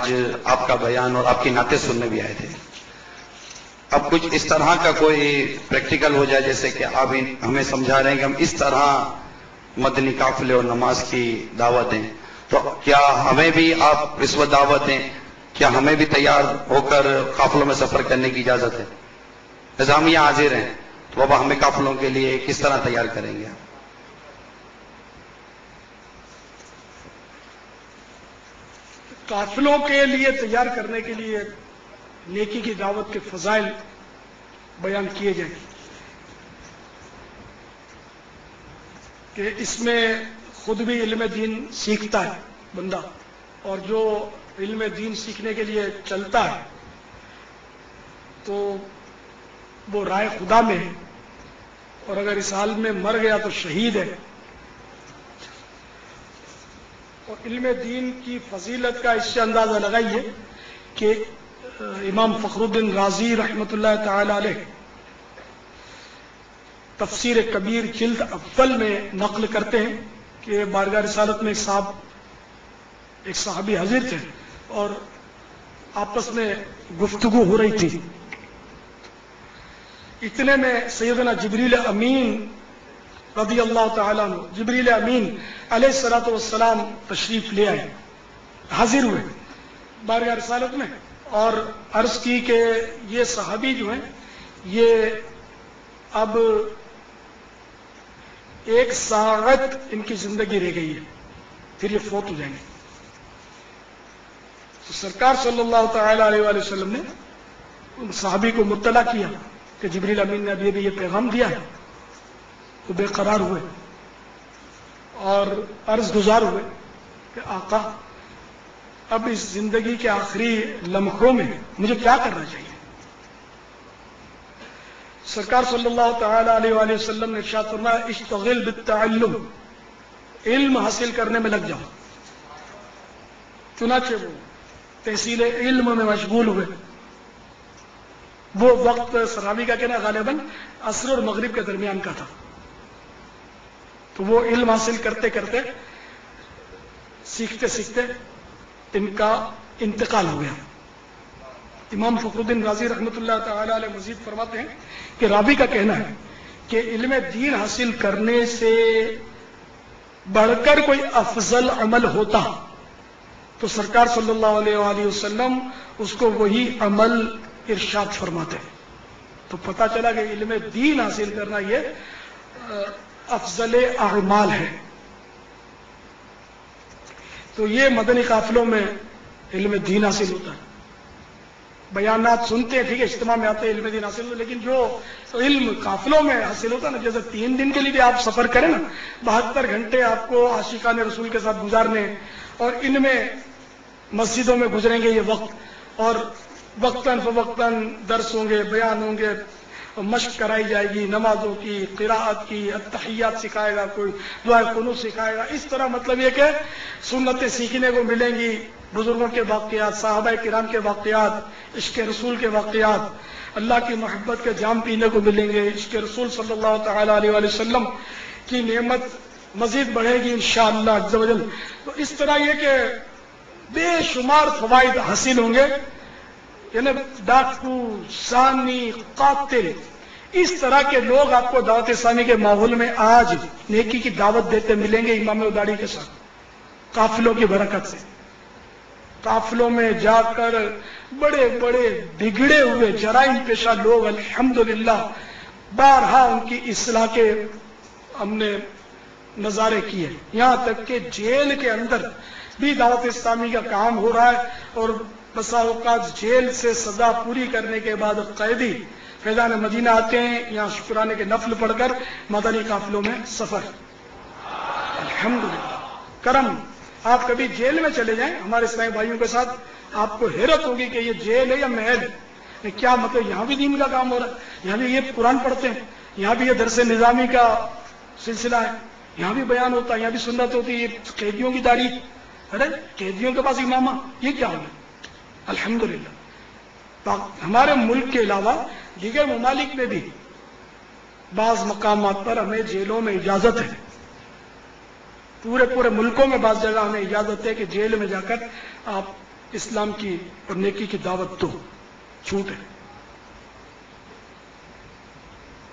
آج آپ کا بیان اور آپ کی نعتیں سننے بھی آئے تھے. اب کچھ اس طرح کا کوئی پریکٹیکل ہو جائے، جیسے کہ آپ ہمیں سمجھا رہے ہیں کہ ہم اس طرح مدنی قافلے اور نماز کی دعوت دیں، تو کیا ہمیں بھی آپ اس وقت دعوت دیں؟ کیا ہمیں بھی تیار ہو کر قافلوں میں سفر کرنے کی اجازت ہے؟ جیسے ہم یہاں حاضر ہیں تو بابا ہمیں قافلوں کے لیے کس طرح تیار کریں گے؟ قافلوں کے لیے تیار کرنے کے لیے نیکی کی دعوت کے فضائل بیان کیے جائیں کہ اس میں خود بھی علم دین سیکھتا ہے بندہ، اور جو علم دین سیکھنے کے لیے چلتا ہے تو وہ رائے خدا میں ہے، اور اگر اس حال میں مر گیا تو شہید ہے. اور علم دین کی فضیلت کا اس سے اندازہ لگائیے کہ امام فخر الدین رازی رحمۃ اللہ تعالی علیہ تفسیر کبیر جلد اول میں نقل کرتے ہیں کہ بارگاہ رسالت میں ایک صحابی حاضر تھے اور آپس میں گفتگو ہو رہی تھی. اتنے میں سیدنا جبریل امین رضی اللہ تعالیٰ عنہ، جبریل امین علیہ الصلوۃ والسلام تشریف لے آئے، حاضر ہوئے بارگاہ رسالت میں، اور عرض کی کہ یہ صحابی جو ہیں یہ اب 1 ساعت ان کی زندگی رہ گئی ہے، پھر یہ فوت ہو جائیں گے. تو سرکار صلی اللہ تعالی علیہ وآلہ وسلم نے ان صحابی کو مطلع کیا کہ جبریل امین نے ابھی یہ پیغام دیا ہے. وہ بے قرار ہوئے اور عرض گزار ہوئے کہ آقا اب اس زندگی کے آخری لمحوں میں مجھے کیا کرنا چاہیے؟ سرکار صلی اللہ تعالی علیہ وآلہ وسلم نے ارشاد فرمایا اشتغل بالتعلم، علم حاصل کرنے میں لگ جاؤ. چنانچہ وہ تحصیل علم میں مشغول ہوئے. وہ وقت صحابی کا کہنا غالباً عصر اور مغرب کے درمیان کا تھا. تو وہ علم حاصل کرتے کرتے سیکھتے سیکھتے ان کا انتقال ہو گیا. امام فخر الدین رازی رحمۃ اللہ تعالی علیہ مزید فرماتے ہیں کہ راوی کا کہنا ہے کہ علم دین حاصل کرنے سے بڑھ کر کوئی افضل عمل ہوتا تو سرکار صلی اللہ علیہ وآلہ وسلم اس کو وہی عمل ارشاد فرماتے ہیں. تو پتہ چلا کہ علم دین حاصل کرنا یہ افضل اعمال ہے. تو یہ مدنی قافلوں میں علم دین حاصل ہوتا ہے. بیانات سنتے ہیں، ٹھیک ہے، اجتماع میں آتے ہیں علم دین حاصل ہوتا ہے، لیکن جو علم قافلوں میں حاصل ہوتا ہے نا، جیسے 3 دن کے لیے بھی آپ سفر کریں نا، 72 گھنٹے آپ کو عاشقان رسول کے ساتھ گزارنے، اور ان میں مسجدوں میں گزریں گے یہ وقت، اور وقتاً فوقتاً درس ہوں گے، بیان ہوں گے، مشق کرائی جائے گی نمازوں کی، قراءت کی، التحیات سکھائے گا، کوئی دعائے قنوت سکھائے گا. اس طرح مطلب یہ کہ سنتیں سیکھنے کو ملیں گی، بزرگوں کے واقعات، صحابہ کرام کے واقعات، عشق رسول کے واقعات، اللہ کی محبت کے جام پینے کو ملیں گے. عشق رسول صلی اللہ تعالی علیہ وآلہ وسلم کی نعمت مزید بڑھے گی انشاءاللہ عز و جل. تو اس طرح یہ کہ بے شمار فوائد حاصل ہوں گے. یعنی ڈاکو، زانی، قاتل، اس طرح کے لوگ آپ کو دعوت اسلامی کے ماحول میں آج نیکی کی دعوت دیتے ملیں گے امام وداڑی کے ساتھ، قافلوں کی برکت سے. قافلوں میں جا کر بڑے بڑے بگڑے ہوئے جرائم پیشہ لوگ الحمدللہ بارہا ان کی اصلاح کے ہم نے نظارے کیے. یہاں تک کہ جیل کے اندر بھی دعوت اسلامی کا کام ہو رہا ہے، اور بسا اوقات جیل سے سزا پوری کرنے کے بعد قیدی فیضان مدینہ آتے ہیں، یہاں شکرانے کے نفل پڑھ کر مدنی قافلوں میں سفر. الحمدللہ کرم. آپ کبھی جیل میں چلے جائیں ہمارے اسلامی بھائیوں کے ساتھ، آپ کو حیرت ہوگی کہ یہ جیل ہے یا محل ہے. کیا مطلب یہاں بھی دین کا کام ہو رہا ہے، یہاں بھی یہ قرآن پڑھتے ہیں، یہاں بھی یہ درس نظامی کا سلسلہ ہے، یہاں بھی بیان ہوتا ہے، یہاں بھی سنت ہوتی ہے. یہ قیدیوں کی تاریخ، ارے قیدیوں کے پاس امامہ، یہ کیا ہوگا؟ الحمدللہ ہمارے ملک کے علاوہ دیگر ممالک میں بھی بعض مقامات پر ہمیں جیلوں میں اجازت ہے. پورے ملکوں میں بعض جگہ ہمیں اجازت ہے کہ جیل میں جا کر آپ اسلام کی اور نیکی کی دعوت دو، چھوٹ ہے۔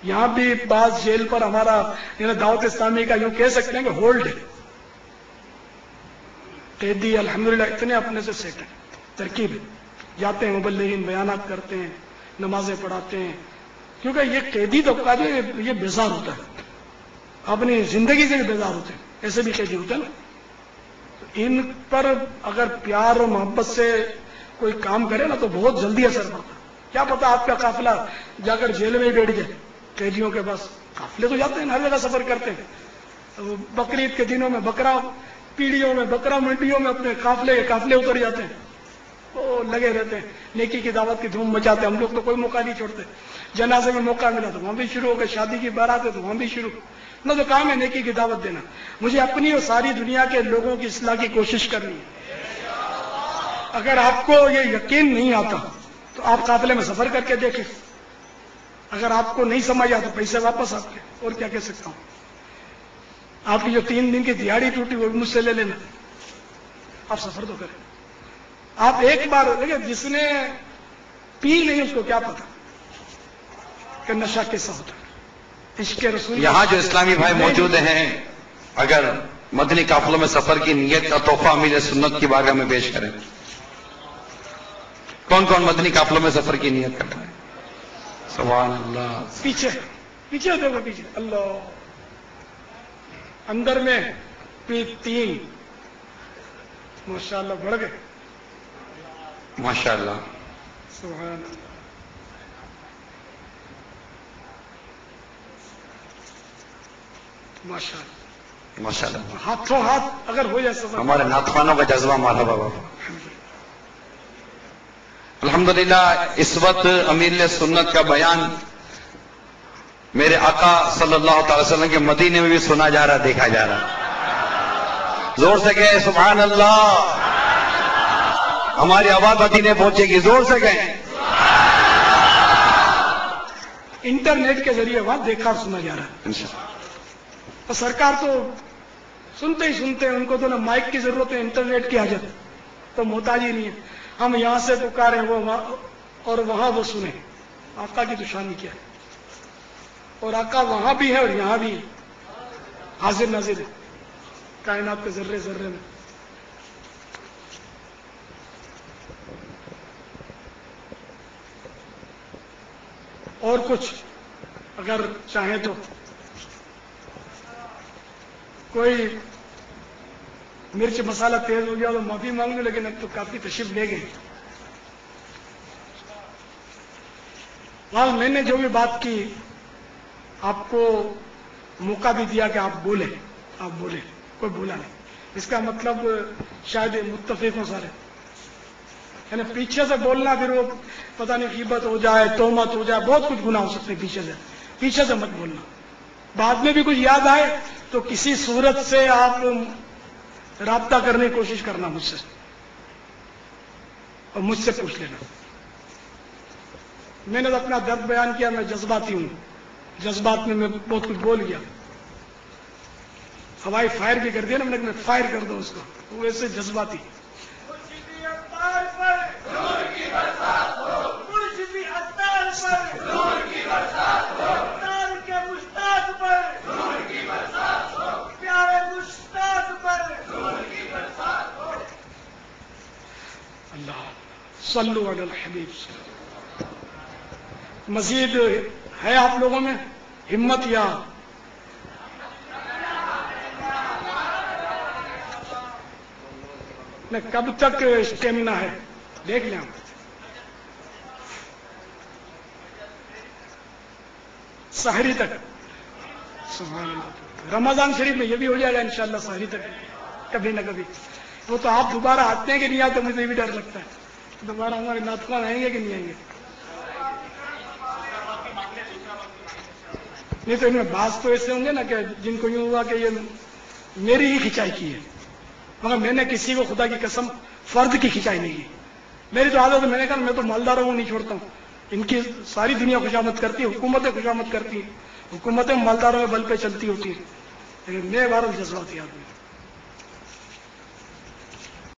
یہاں بھی بعض جیل پر ہمارا دعوت اسلامی کا یوں کہہ سکتے ہیں کہ ہولڈ ہے، قیدی الحمدللہ اتنے اپنے سے سیٹ ہیں، ترکیب ہے، جاتے ہیں مبلغین بیانات کرتے ہیں، نمازیں پڑھاتے ہیں، کیونکہ یہ قیدی طبقہ جو ہے یہ بیزار ہوتا ہے، اپنی زندگی سے بھی بیزار ہوتے ہیں، ایسے بھی قیدی ہوتے ہیں نا، ان پر اگر پیار اور محبت سے کوئی کام کرے نا تو بہت جلدی اثر پڑتا ہے۔ کیا پتا آپ کا قافلہ جا کر جیل میں ہی بیٹھ جائے، قیدیوں کے پاس قافلے تو جاتے ہیں، ہر جگہ سفر کرتے ہیں، بقرعید کے دنوں میں بکرا پیڑیوں میں، بکرا منڈیوں میں اپنے قافلے اتر جاتے ہیں، وہ لگے رہتے ہیں، نیکی کی دعوت کی دھوم مچاتے ہیں۔ ہم لوگ تو کوئی موقع نہیں چھوڑتے، جنازے میں موقع ملا تو وہاں بھی شروع ہو گئے، شادی کی بارات ہے تو وہاں بھی شروع، نہ تو کام ہے نیکی کی دعوت دینا۔ مجھے اپنی اور ساری دنیا کے لوگوں کی اصلاح کی کوشش کرنی ہے۔ اگر آپ کو یہ یقین نہیں آتا تو آپ قافلے میں سفر کر کے دیکھیں، اگر آپ کو نہیں سمجھ آتا پیسے واپس آپ کے، اور کیا کہہ سکتا ہوں۔ آپ کی جو 3 دن کی دیہاڑی ٹوٹی وہ مجھ سے لے لینا، آپ سفر تو کریں۔ آپ ایک بار دیکھیں، جس نے پی نہیں اس کو کیا پتا کہ نشہ کیسا ہوتا ہے۔ عشق رسول یہاں جو اسلامی بھائی موجود ہیں، اگر مدنی قافلوں میں سفر کی نیت کا تحفہ امیر سنت کی بارگاہ میں پیش کریں، کون کون مدنی قافلوں میں سفر کی نیت کرتا ہے؟ سبحان اللہ۔ پیچھے دیکھو، پیچھے اللہ، اندر میں بھی 3، ماشاءاللہ بڑھ گئے، ماشاءاللہ، سبحان اللہ۔ ماشاءاللہ ماشاءاللہ، ہاتھوں ہاتھ اگر ہو جائے سفر، ہمارے ناتخوانوں کا جذبہ مرحبا بابا۔ الحمدللہ اس وقت امیر سنت کا بیان میرے آقا صلی اللہ تعالی وسلم کے مدینے میں بھی سنا جا رہا، دیکھا جا رہا۔ زور سے کہیں سبحان اللہ، ہماری آواز مدینے پہنچے گی، زور سے کہیں۔ انٹرنیٹ کے ذریعے وہاں دیکھا اور سنا جا رہا ہے انشاءاللہ۔ اور سرکار تو سنتے ہی سنتے ہیں، ان کو تو نہ مائک کی ضرورت ہے، انٹرنیٹ کی حاجت ہے، تو محتاج ہی نہیں ہے۔ ہم یہاں سے پکاریں وہ اور وہاں وہ سنیں، آقا کی تو شان کیا ہے۔ اور آقا وہاں بھی ہے اور یہاں بھی ہے، حاضر ناظر ہے کائنات کے ذرے ذرے میں۔ اور کچھ اگر چاہیں تو کوئی مرچ مسالہ تیز ہو گیا تو معافی مانگ لوں، لیکن اب تو کافی تشریف لے گئے۔ میں نے جو بھی بات کی آپ کو موقع بھی دیا کہ آپ بولیں، کوئی بولا نہیں، اس کا مطلب شاید متفق ہوں سارے، یعنی پیچھے سے بولنا پھر وہ پتہ نہیں غیبت ہو جائے، تہمت ہو جائے، بہت کچھ گناہ ہو سکتے ہیں۔ پیچھے سے مت بولنا، بعد میں بھی کچھ یاد آئے تو کسی صورت سے آپ رابطہ کرنے کی کوشش کرنا مجھ سے، اور مجھ سے پوچھ لینا۔ میں نے تو اپنا درد بیان کیا، میں جذباتی ہوں، جذبات میں بہت کچھ بول گیا، ہوائی فائر بھی کر دیا نا، میں نے فائر کر دو اس کو، ویسے جذباتی۔ اللہ صلو علی الحبیب۔ مزید ہے آپ لوگوں میں ہمت یا کب تک اسٹیمنا ہے؟ دیکھ لیں آپ، سحری تک۔ سبحان اللہ، رمضان شریف میں یہ بھی ہو جائے گا انشاءاللہ، سحری تک کبھی نہ کبھی۔ وہ تو آپ دوبارہ آتے ہیں کہ نہیں آتے، مجھے بھی ڈر لگتا ہے دوبارہ ہمارے ناطقان آئیں گے کہ نہیں آئیں گے۔ نہیں تو ان میں بعض تو ایسے ہوں گے نا کہ جن کو یوں ہوا کہ یہ میری ہی کھچائی کی ہے، مگر میں نے کسی کو خدا کی قسم فرد کی کھچائی نہیں کی۔ میری تو عادت ہے، میں نے کہا میں تو مالداروں کو نہیں چھوڑتا ہوں، ان کی ساری دنیا خوشامد کرتی ہے، حکومتیں خوشامد کرتی ہیں، حکومتیں مالداروں میں بل پہ چلتی ہوتی ہیں، لیکن میں بہرحال جذباتی آدمی ہوں۔